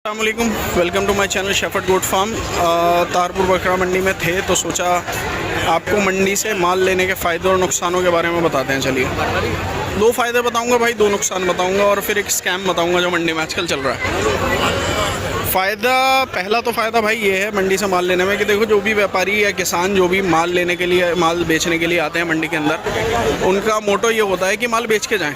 अस्सलामुअलैकुम, welcome to my channel shepherd goat farm. Tarapur बकरा मंडी में थे तो सोचा आपको मंडी से माल लेने के फ़ायदे और नुकसानों के बारे में बताते हैं। चलिए, दो फ़ायदे बताऊंगा भाई, दो नुकसान बताऊंगा और फिर एक स्कैम बताऊंगा जो मंडी में आजकल चल रहा है। फ़ायदा, पहला तो फ़ायदा भाई ये है मंडी से माल लेने में कि देखो, जो भी व्यापारी या किसान जो भी माल लेने के लिए, माल बेचने के लिए आते हैं मंडी के अंदर, उनका मोटो ये होता है कि माल बेच के जाएँ।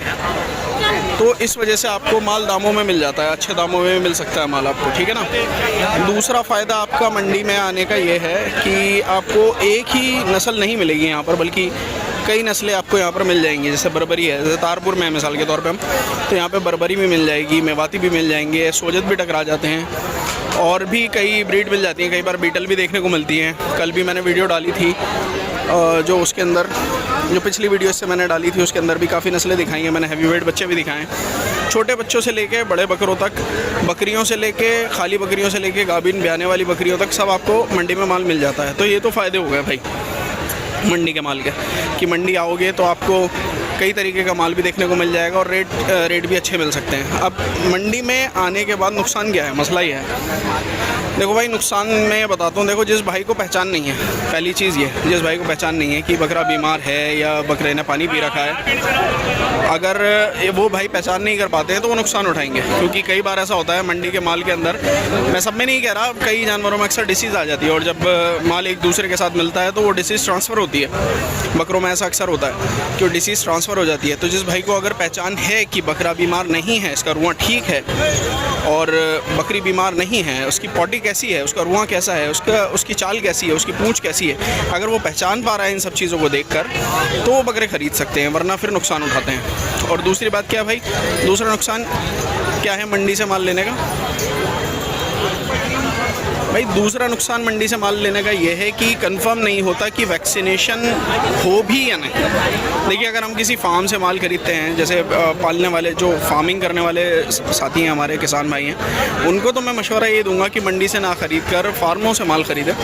तो इस वजह से आपको माल दामों में मिल जाता है, अच्छे दामों में मिल सकता है माल आपको, ठीक है ना। दूसरा फ़ायदा आपका मंडी में आने का ये है कि आपको एक ही नस्ल नहीं मिलेगी यहाँ पर, बल्कि कई नस्लें आपको यहाँ पर मिल जाएंगी। जैसे बर्बरी है, जैसे तारपुर में मिसाल के तौर पे हम, तो यहाँ पे बर्बरी भी मिल जाएगी, मेवाती भी मिल जाएंगे, सोजत भी टकरा जाते हैं और भी कई ब्रीड मिल जाती हैं। कई बार बीटल भी देखने को मिलती हैं। कल भी मैंने वीडियो डाली थी जो उसके अंदर, जो पिछली वीडियो से मैंने डाली थी, उसके अंदर भी काफ़ी नस्लें दिखाई हैं मैंने। हैवी वेट बच्चे भी दिखाए हैं, छोटे बच्चों से लेके बड़े बकरों तक, बकरियों से लेके, खाली बकरियों से लेके गाभिन ब्याने वाली बकरियों तक, सब आपको मंडी में माल मिल जाता है। तो ये तो फ़ायदे हो गए भाई मंडी के माल के, कि मंडी आओगे तो आपको कई तरीके का माल भी देखने को मिल जाएगा और रेट भी अच्छे मिल सकते हैं। अब मंडी में आने के बाद नुकसान क्या है, मसला ये है। देखो भाई, नुकसान मैं बताता हूँ। देखो, जिस भाई को पहचान नहीं है, पहली चीज़ ये, जिस भाई को पहचान नहीं है कि बकरा बीमार है या बकरे ने पानी पी रखा है, अगर वो भाई पहचान नहीं कर पाते हैं तो वो नुकसान उठाएंगे। क्योंकि कई बार ऐसा होता है मंडी के माल के अंदर, मैं सब में नहीं कह रहा, कई जानवरों में अक्सर डिसीज़ आ जाती है और जब माल एक दूसरे के साथ मिलता है तो वो डिसीज़ ट्रांसफ़र होती है। बकरों में ऐसा अक्सर होता है कि वो डिसीज़ ट्रांसफ़र हो जाती है। तो जिस भाई को अगर पहचान है कि बकरा बीमार नहीं है, इसका रुआं ठीक है और बकरी बीमार नहीं है, उसकी पॉटी कैसी है, उसका रुआं कैसा है, उसकी चाल कैसी है, उसकी पूंछ कैसी है, अगर वो पहचान पा रहा है इन सब चीज़ों को देखकर, तो वो बकरे ख़रीद सकते हैं, वरना फिर नुकसान उठाते हैं। और दूसरी बात क्या है भाई, दूसरा नुकसान क्या है मंडी से माल लेने का? भाई दूसरा नुकसान मंडी से माल लेने का ये है कि कंफर्म नहीं होता कि वैक्सीनेशन हो भी या नहीं। देखिए, अगर हम किसी फार्म से माल खरीदते हैं, जैसे पालने वाले, जो फार्मिंग करने वाले साथी हैं हमारे, किसान भाई हैं, उनको तो मैं मशवरा ये दूंगा कि मंडी से ना ख़रीद कर फार्मों से माल ख़रीदें,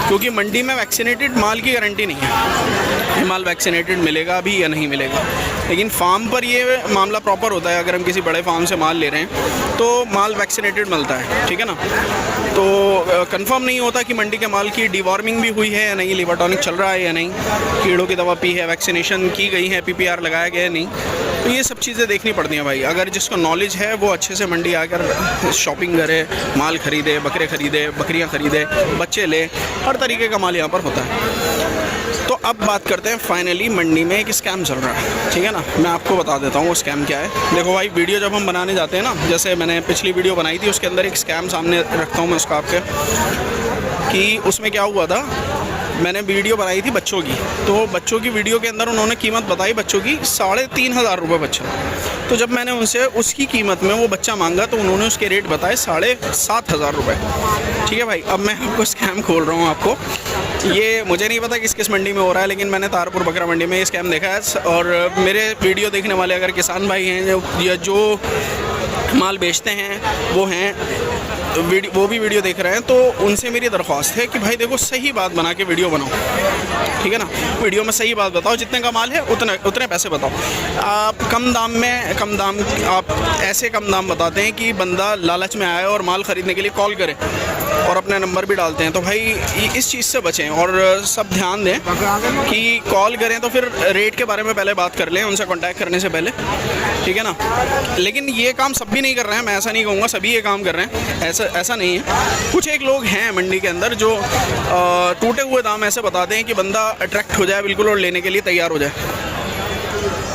क्योंकि मंडी में वैक्सीनेटेड माल की गारंटी नहीं है, ये माल वैक्सीनेटेड मिलेगा भी या नहीं मिलेगा। लेकिन फार्म पर ये मामला प्रॉपर होता है। अगर हम किसी बड़े फार्म से माल ले रहे हैं तो माल वैक्सीनेटेड मिलता है, ठीक है ना। तो कंफर्म नहीं होता कि मंडी के माल की डिवॉर्मिंग भी हुई है या नहीं, लिवर टॉनिक चल रहा है या नहीं, कीड़ों की दवा पी है, वैक्सीनेशन की गई है, PPR लगाया गया है नहीं। तो ये सब चीज़ें देखनी पड़ती हैं भाई। अगर जिसको नॉलेज है वो अच्छे से मंडी आकर शॉपिंग करे, माल ख़रीदे, बकरे ख़रीदे, बकरियाँ ख़रीदे, बच्चे ले, हर तरीके का माल यहाँ पर होता है। तो अब बात करते हैं फाइनली मंडी में एक स्कैम चल रहा है, ठीक है ना। मैं आपको बता देता हूँ वो स्कैम क्या है। देखो भाई, वीडियो जब हम बनाने जाते हैं ना, जैसे मैंने पिछली वीडियो बनाई थी, उसके अंदर एक स्कैम सामने रखता हूँ मैं उसका आपके, कि उसमें क्या हुआ था। मैंने वीडियो बनाई थी बच्चों की, तो बच्चों की वीडियो के अंदर उन्होंने कीमत बताई बच्चों की 3,500 रुपये बच्चा। तो जब मैंने उनसे उसकी कीमत में वो बच्चा मांगा तो उन्होंने उसके रेट बताए 7,500 रुपये, ठीक है भाई। अब मैं आपको स्कैम खोल रहा हूँ आपको, ये मुझे नहीं पता किस मंडी में हो रहा है, लेकिन मैंने तारपुर बकरा मंडी में ये स्कैम देखा है। और मेरे वीडियो देखने वाले अगर किसान भाई हैं जो माल बेचते हैं, वो भी वीडियो देख रहे हैं, तो उनसे मेरी दरख्वास्त है कि भाई देखो, सही बात बना के वीडियो बनाओ, ठीक है ना। वीडियो में सही बात बताओ, जितने का माल है उतने पैसे बताओ। आप कम दाम आप ऐसे कम दाम बताते हैं कि बंदा लालच में आए और माल ख़रीदने के लिए कॉल करे और अपना नंबर भी डालते हैं। तो भाई इस चीज़ से बचें और सब ध्यान दें कि कॉल करें तो फिर रेट के बारे में पहले बात कर लें उनसे कांटेक्ट करने से पहले, ठीक है ना। लेकिन ये काम सब भी नहीं कर रहे हैं, मैं ऐसा नहीं कहूँगा सभी ये काम कर रहे हैं, ऐसा नहीं है। कुछ एक लोग हैं मंडी के अंदर जो टूटे हुए दाम ऐसे बताते हैं कि बंदा अट्रैक्ट हो जाए बिल्कुल और लेने के लिए तैयार हो जाए,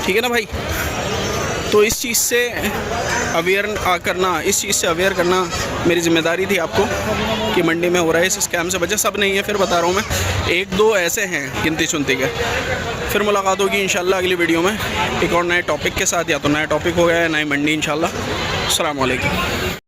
ठीक है ना भाई। तो इस चीज़ से अवेयर करना मेरी ज़िम्मेदारी थी आपको, कि मंडी में हो रहा है इस स्कैम से बचे। सब नहीं है, फिर बता रहा हूँ मैं, एक दो ऐसे हैं गिनती चुनती के। फिर मुलाकात होगी इंशाल्लाह अगली वीडियो में एक और नए टॉपिक के साथ, या तो नया टॉपिक हो गया या नई मंडी इंशाल्लाह। अस्सलाम वालेकुम।